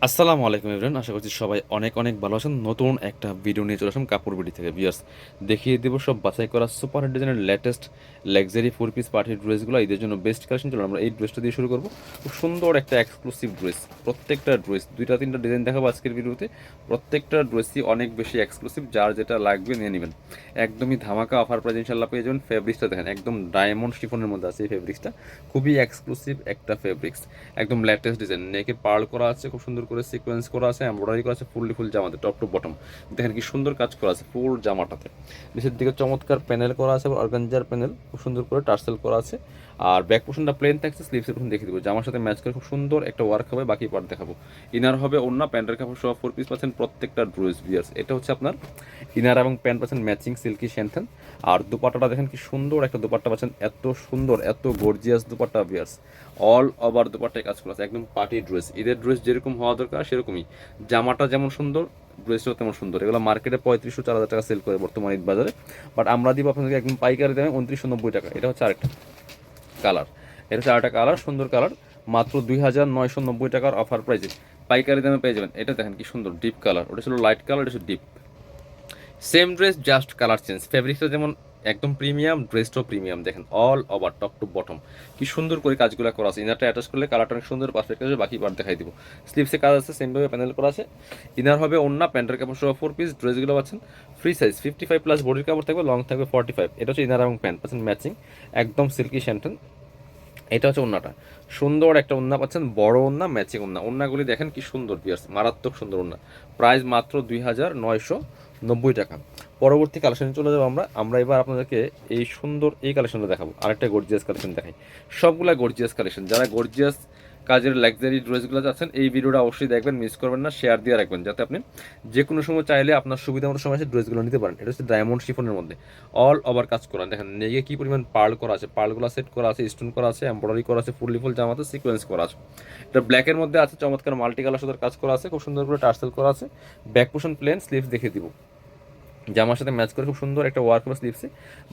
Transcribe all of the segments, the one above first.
আসসালামু আলাইকুম এভরিওয়ান, আশা করছি সবাই অনেক অনেক ভালো আছেন। নতুন একটা ভিডিও নিয়ে চলে আসলাম কাপড় বিডি থেকে। ভিউয়ার্স, দেখিয়ে দেবো সব বাছাই করা সুপার হিট ডিজাইনের লেটেস্ট লাক্সারি 4 পিস পার্টির ড্রেসগুলো। ঈদের জন্য বেস্ট কালেকশন চলো আমরা এই ড্রেসটা দিয়ে শুরু করবো। খুব সুন্দর একটা এক্সক্লুসিভ ড্রেস, প্রত্যেকটা ড্রেস দুইটা তিনটা ডিজাইন দেখাবো আজকের ভিডিওতে। প্রত্যেকটা ড্রেসই অনেক বেশি এক্সক্লুসিভ, যার যেটা লাগবে নিয়ে নেবেন। একদমই ধামাকা অফার প্রাইস ইনশাল্লাহ পেয়ে যাবেন। ফেব্রিক্সটা দেখেন, একদম ডায়মন্ড শিফনের মধ্যে আছে এই ফেব্রিক্সটা। খুবই এক্সক্লুসিভ একটা ফেব্রিক্স, একদম লেটেস্ট ডিজাইন। নেকে পার্ল করা আছে, খুব সুন্দর করে সিকোয়েন্স করা আছে, এমব্রয়ডারি করা আছে ফুললি ফুল জামাতে টপ টু বটম। দেখেন কি সুন্দর কাজ করা আছে ফুল জামাটাতে। নিচের দিকে চমৎকার প্যানেল করা আছে, অর্গানজার প্যানেল খুব সুন্দর করে টার্সেল করা আছে। আর ব্যাক পোর্শনটা প্লেন থাকছে, স্লিভসের পোর্শন দেখিয়ে দেবো। জামার সাথে ম্যাচ করে খুব সুন্দর একটা ওয়ার্ক হবে, বাকি পার্ট দেখাবো। ইনার হবে ওন্না, প্যান্টের কাপড় সহ 4 পিস পাচ্ছেন প্রত্যেকটা ড্রেস। বিয়ার্স, এটা হচ্ছে আপনার ইনার এবং প্যান্ট পাচ্ছেন ম্যাচিং সিল্কি শ্যান্থেন। আর দুপাট্টাটা দেখেন কি সুন্দর একটা দুপাট্টা পাচ্ছেন, এত সুন্দর এত গর্জিয়াস দুপাট্টা। বিয়ার্স, অল ওভার দুপাট্টায় কাজ করা আছে, একদম পার্টি ড্রেস। ঈদের ড্রেস যেরকম হওয়া দরকার সেরকমই, জামাটা যেমন সুন্দর ড্রেসটাও তেমন সুন্দর। এগুলো মার্কেটে 3500-4000 টাকা সেল করে বর্তমান ঈদ বাজারে, বাট আমরা দিব আপনাদেরকে একদম পাইকারি দামে 2990 টাকা। এটা হচ্ছে আরেকটা কালার, এটা হচ্ছে আরেকটা কালার, সুন্দর কালার, মাত্র 2990 টাকার অফার প্রাইসে পাইকারি দামে পেয়ে যাবেন। এটা দেখেন কি সুন্দর ডিপ কালার, ওটা ছিল লাইট কালার, এটা ছিল deep. Same dress just colour change. ফেব্রিক্সটা যেমন একদম প্রিমিয়াম, ড্রেসটাও প্রিমিয়াম। দেখেন all over top to bottom কি সুন্দর করে কাজগুলো করা আছে। ইনারটা অ্যাটাচ করলে কালারটা অনেক সুন্দর পারফেক্ট আছে, বাকি পার্ট দেখাই দিব। স্লিভসে কাজ আছে, সেমভাবে প্যানেল করা আছে। ইনার হবে ওন্না, প্যান্টের কাপড় সহ 4 পিস। ড্রেসগুলো পাচ্ছেন ফ্রি সাইজ 55+ বডির কাপড় থাকবে, লং থাকবে 45। এটা হচ্ছে ইনার এবং প্যান্ট পাচ্ছেন ম্যাচিং, একদম সিল্কি শ্যান্টন। এটা হচ্ছে ওন্নাটা, সুন্দর একটা ওন্না পাচ্ছেন, বড় ওন্না, ম্যাচিং ওন্না। ওন্নাগুলি দেখেন কি সুন্দর বিয়ার্স, মারাত্মক সুন্দর ওন্না। প্রাইস মাত্র 2990 টাকা। পরবর্তী কালেকশনে চলে যাবো আমরা এবার আপনাদেরকে এই সুন্দর এই কালেকশনটা দেখাবো। আরেকটা গর্জিয়াস কালেকশন দেখাই, সবগুলা গর্জিয়াস কালেকশন। যারা গর্জিয়াস কাজের লাক্সারি ড্রেসগুলো আছেন এই ভিডিওটা অবশ্যই দেখবেন, মিস করবেন না, শেয়ার দিয়ে রাখবেন, যাতে আপনি যে কোনো সময় চাইলে আপনার সুবিধা মতো সময় এসে ড্রেসগুলো নিতে পারেন। এটা হচ্ছে ডায়মন্ড শিফনের মধ্যে অল ওভার কাজ করা। দেখেন নেগে কি পরিমাণ পার্ল করা আছে, পার্লগুলো সেট করা আছে, স্টোন করা আছে, এমব্রয়ডারি করা আছে, ফুললি ফুল জামাতে সিকোয়েন্স করা আছে। এটা ব্ল্যাকের মধ্যে আছে, চমৎকার মাল্টি কালার সাথে কাজ করা আছে, খুব সুন্দর করে টার্সেল করা আছে। ব্যাক পোর্শন প্লেন, স্লিভস দেখিয়ে দিব। জামার সাথে ম্যাচ করে খুব সুন্দর একটা ওয়ার্ক হবে স্লিভসে।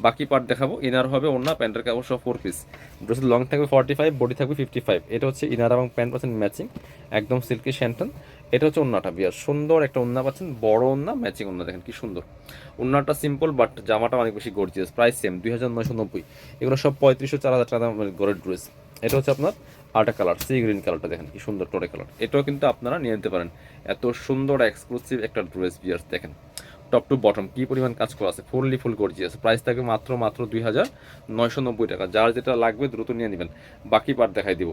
বাকি পার্ট দেখাবো। ইনার হবে ওন্না, প্যান্টের কাপড় সহ 4 পিস। ড্রেসের লং থাকবে 45, বডি থাকবে 55। এটা হচ্ছে ইনার এবং প্যান্ট পাচ্ছেন ম্যাচিং, একদম সিল্কি শ্যান্টন। এটা হচ্ছে ওন্নাটা। বিয়ার সুন্দর একটা ওন্না পাচ্ছেন, বড় ওন্না, ম্যাচিং ওন্না। দেখেন কি সুন্দর ওন্নাটা, সিম্পল বাট জামাটা অনেক বেশি গর্জিয়াস। Price same 2990। এগুলো সব 3500-4000 টাকা দামের গড়ের ড্রেস। এটা হচ্ছে আপনার আরেকটা কালার, সি গ্রিন কালারটা দেখেন কি সুন্দর টোরে কালার। এটাও কিন্তু আপনারা নিয়ে নিতে পারেন, এত সুন্দর এক্সক্লুসিভ একটা ড্রেস। বিয়ার্স দেখেন টপ টু বটম কি পরিমাণ কাজ করা আছে, ফুললি ফুল গর্জিয়াস। প্রাইস থাকবে মাত্র 2990 টাকা। যার যেটা লাগবে দ্রুত নিয়ে নেবেন, বাকি পার্ট দেখাই দিব।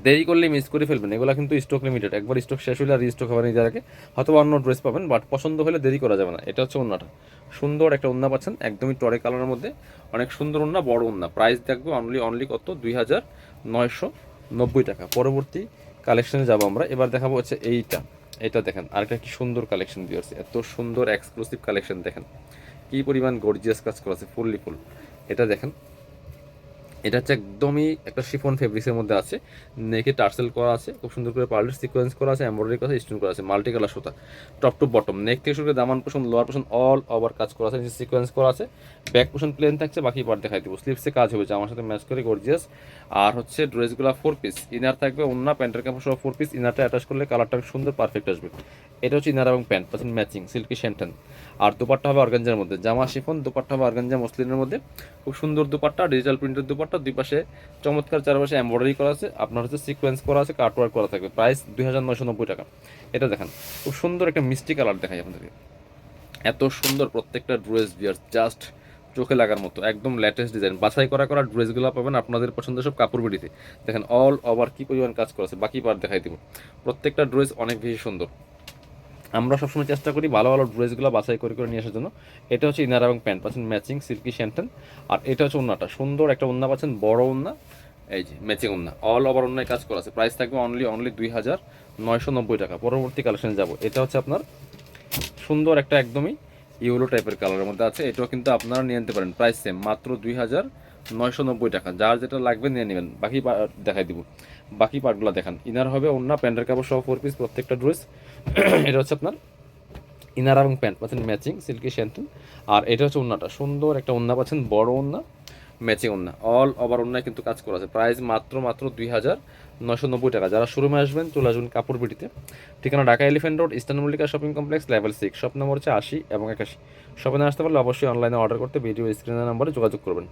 দেরি করলে মিস করে ফেলবেন। এগুলো কিন্তু স্টক লিমিটেড, একবার স্টক শেষ হলে আর রিস্টক হবে না নিজের আগে। হয়তো অন্য ড্রেস পাবেন, বাট পছন্দ হলে দেরি করা যাবে না। এটা হচ্ছে ওন্নাটা, সুন্দর একটা ওন্না পাচ্ছেন, একদমই টরে কালারের মধ্যে, অনেক সুন্দর ওন্না, বড় ওন্না। প্রাইস দেখবো অনলি কত, 2990 টাকা। পরবর্তী কালেকশনে যাবো আমরা, এবার দেখাবো হচ্ছে এইটা। এটা দেখেন আরেকটা কি সুন্দর কালেকশন দিয়েছে, এত সুন্দর এক্সক্লুসিভ কালেকশন। দেখেন কি পরিমাণ গর্জিয়াস কাজ করা আছে, ফুললি ফুল। এটা দেখেন, এটা হচ্ছে একদমই একটা শিফন ফেব্রিক্সের মধ্যে আছে, নেকে টার্সেল করা আছে, খুব সুন্দর করে পার্লের সিকোয়েন্স করা আছে, এমব্রয়ডারি করা আছে, স্টোন করা আছে, মাল্টি কালার সুতা। টপ টু বটম, নেক থেকে শুরু করে দামান portion, lower portion all over কাজ করা আছে, নিচে সিকোয়েন্স করা আছে। ব্যাক পোর্শন প্লেন থাকছে, বাকি পার্ট দেখাই দিব। স্লিভসে কাজ হবে আমার সাথে ম্যাচ করে গর্জিয়াস। আর হচ্ছে ড্রেসগুলো 4 পিস। ইনার থাকবে ওন্না, প্যান্টের কাপড় সহ 4 পিস। ইনারটা অ্যাটাচ করলে কালারটা সুন্দর পারফেক্ট আসবে। এটা হচ্ছে ইনার এবং প্যান্ট পাচ্ছেন ম্যাচিং সিল্কি শ্যান্টন। আর দুপাট্টা হবে অর্গানজার মধ্যে, জামা শিফন, দুপাট্টা হবে অর্গানজা মসলিনের মধ্যে। খুব সুন্দর দুপাট্টা, ডিজিটাল প্রিন্টের দুপাট্টা, দুই পাশে চমৎকার, চারপাশে এমব্রয়ডারি করা আছে, আপনার হচ্ছে সিকোয়েন্স করা আছে, কাটওয়ার্ক করা থাকবে। প্রাইস 2990 টাকা। এটা দেখেন খুব সুন্দর একটা মিষ্টি কালার দেখাই আপনাদেরকে, এত সুন্দর প্রত্যেকটা ড্রেস। বিয়ার জাস্ট চোখে লাগার মতো, একদম লেটেস্ট ডিজাইন, বাছাই করা ড্রেসগুলো পাবেন আপনাদের পছন্দের সব কাপড় বিড়িতে। দেখেন অল ওভার কি পরিমাণ কাজ করা আছে, বাকি পার্ট দেখাই দিব। প্রত্যেকটা ড্রেস অনেক বেশি সুন্দর। আমরা সবসময় চেষ্টা করি ভালো ভালো ড্রেসগুলো বাছাই করে নিয়ে আসার জন্য। এটা হচ্ছে ইনার এবং প্যান্ট পাচ্ছেন ম্যাচিং সিল্কি শ্যান্টন। আর এটা হচ্ছে ওন্নাটা, সুন্দর একটা ওন্না পাচ্ছেন, বড় ওন্না, এই যে ম্যাচিং ওন্না, অল ওভার ওন্নায় কাজ করা আছে। প্রাইস থাকবে অনলি 2990 টাকা। পরবর্তী কালেকশনে যাব, এটা হচ্ছে আপনার সুন্দর একটা একদমই ইয়েলো টাইপের কালারের মধ্যে আছে। এটাও কিন্তু আপনারা নিয়ে নিতে পারেন, প্রাইস সেম মাত্র 2990 টাকা। যার যেটা লাগবে নিয়ে নেবেন, বাকি দেখাই দিব। বাকি পার্টগুলো দেখান। ইনার হবে ওন্না, প্যান্টের কাপড় সহ 4 পিস প্রত্যেকটা ড্রেস। এটা হচ্ছে আপনার ইনার এবং প্যান্ট পাচ্ছেন ম্যাচিং সিল্কি শ্যান্টন। আর এটা হচ্ছে ওন্নাটা, সুন্দর একটা ওন্না পাচ্ছেন, বড় ওন্না, ম্যাচিং ওড়না, অল ওভার ওড়নায় কিন্তু কাজ করা আছে। প্রাইস মাত্র 2,990 টাকা। যারা শোরুমে আসবেন চলে আসবেন কাপড় বিটিতে। ঠিকানা Dhaka elephant road, eastern Mallika shopping complex, level 6, shop number হচ্ছে 80 এবং 81। শপে না আসতে পারলে অবশ্যই অনলাইনে অর্ডার করতে ভিডিও স্ক্রিনের নাম্বারে যোগাযোগ করবেন।